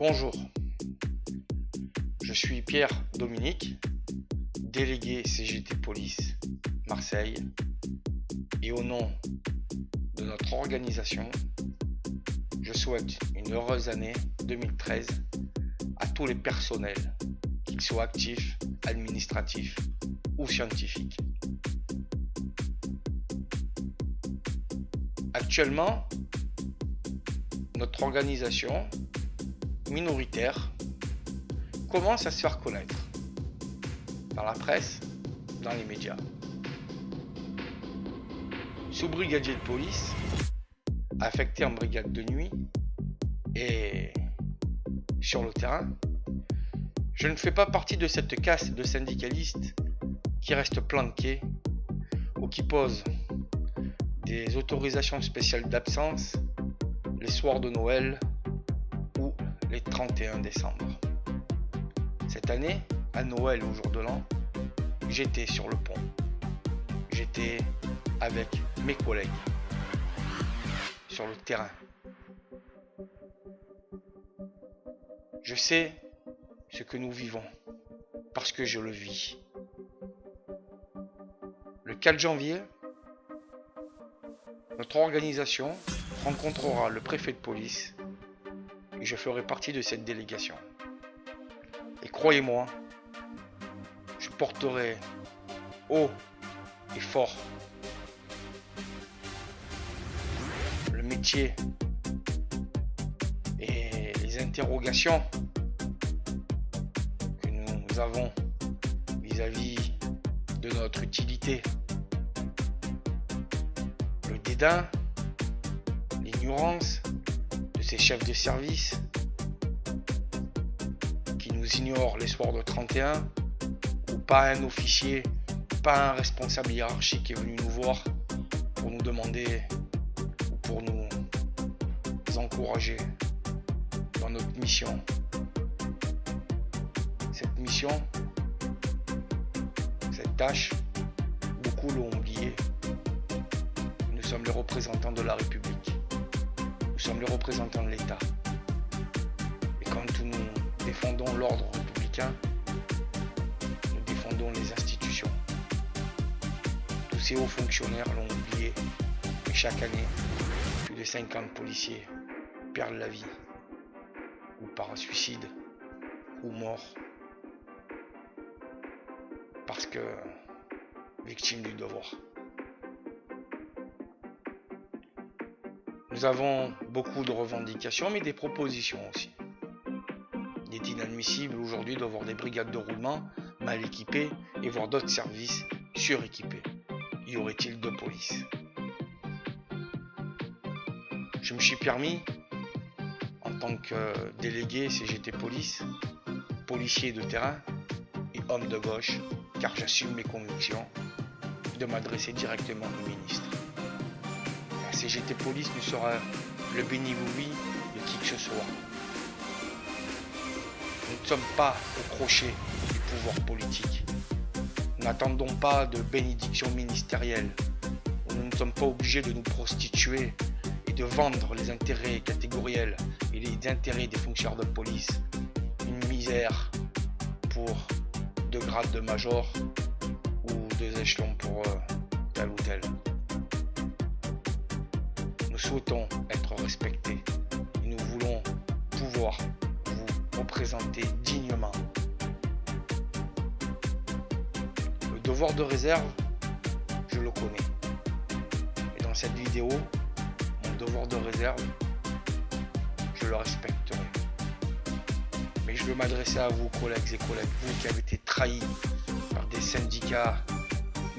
Bonjour, je suis Pierre Dominique, délégué CGT Police Marseille, et au nom de notre organisation, je souhaite une heureuse année 2013 à tous les personnels, qu'ils soient actifs, administratifs ou scientifiques. Actuellement, notre organisation minoritaire commence à se faire connaître dans la presse, dans les médias. Sous-brigadier de police, affecté en brigade de nuit et sur le terrain, je ne fais pas partie de cette caste de syndicalistes qui restent planqués ou qui posent des autorisations spéciales d'absence les soirs de Noël ou les 31 décembre. Cette année, à Noël au jour de l'an, j'étais sur le pont. J'étais avec mes collègues sur le terrain. Je sais ce que nous vivons parce que je le vis. Le 4 janvier, notre organisation rencontrera le préfet de police et je ferai partie de cette délégation. Et croyez-moi, je porterai haut et fort le métier et les interrogations que nous avons vis-à-vis de notre utilité. Le dédain, l'ignorance de ces chefs de service qui nous ignorent les soirs de 31, ou pas un officier, pas un responsable hiérarchique est venu nous voir pour nous demander ou pour nous encourager dans notre mission. Cette mission, cette tâche, beaucoup l'ont oublié. Nous sommes les représentants de la République. Nous sommes les représentants de l'État. Et quand nous défendons l'ordre républicain, nous défendons les institutions. Tous ces hauts fonctionnaires l'ont oublié. Et chaque année, plus de 50 policiers perdent la vie, ou par suicide, ou mort, parce que victimes du devoir. Nous avons beaucoup de revendications, mais des propositions aussi. Il est inadmissible aujourd'hui de voir des brigades de roulement mal équipées et voir d'autres services suréquipés. Y aurait-il de police? Je me suis permis, en tant que délégué CGT Police, policier de terrain et homme de gauche, car j'assume mes convictions, de m'adresser directement au ministre. La CGT Police ne sera le béni-oui de qui que ce soit. Nous ne sommes pas au crochet du pouvoir politique. Nous n'attendons pas de bénédiction ministérielle. Nous ne sommes pas obligés de nous prostituer et de vendre les intérêts catégoriels et les intérêts des fonctionnaires de police. Une misère pour 2 grades de major ou 2 échelons pour tel ou tel. Nous souhaitons être respectés et nous voulons pouvoir vous représenter dignement. Le devoir de réserve, je le connais. Et dans cette vidéo, mon devoir de réserve, je le respecterai. Mais je veux m'adresser à vous, collègues et collègues, vous qui avez été trahis par des syndicats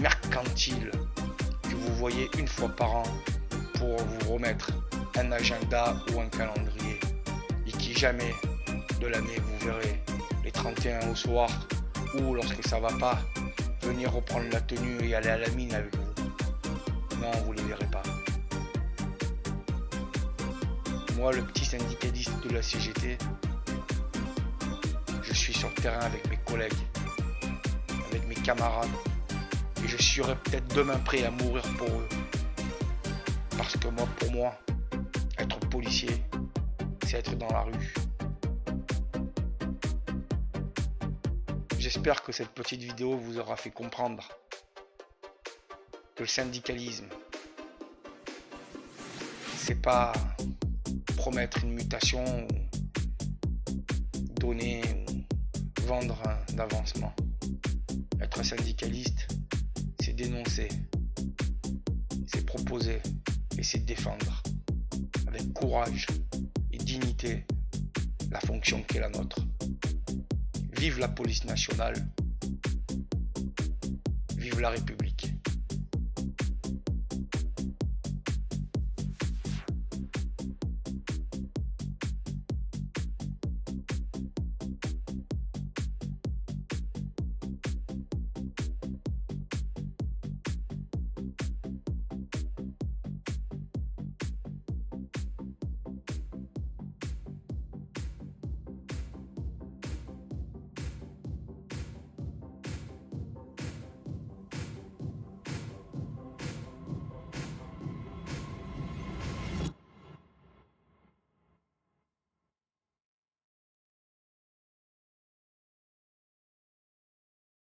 mercantiles que vous voyez une fois par an pour vous remettre un agenda ou un calendrier et qui jamais de l'année vous verrez les 31 au soir ou lorsque ça va pas venir reprendre la tenue et aller à la mine avec vous. Non, vous les verrez pas. Moi, le petit syndicaliste de la CGT, je suis sur le terrain avec mes collègues, avec mes camarades, et je serai peut-être demain prêt à mourir pour eux. Parce que moi, pour moi, être policier, c'est être dans la rue. J'espère que cette petite vidéo vous aura fait comprendre que le syndicalisme, c'est pas promettre une mutation ou donner ou vendre un avancement. Être syndicaliste, c'est dénoncer, c'est proposer et c'est défendre avec courage et dignité la fonction qui est la nôtre. Vive la police nationale, vive la République.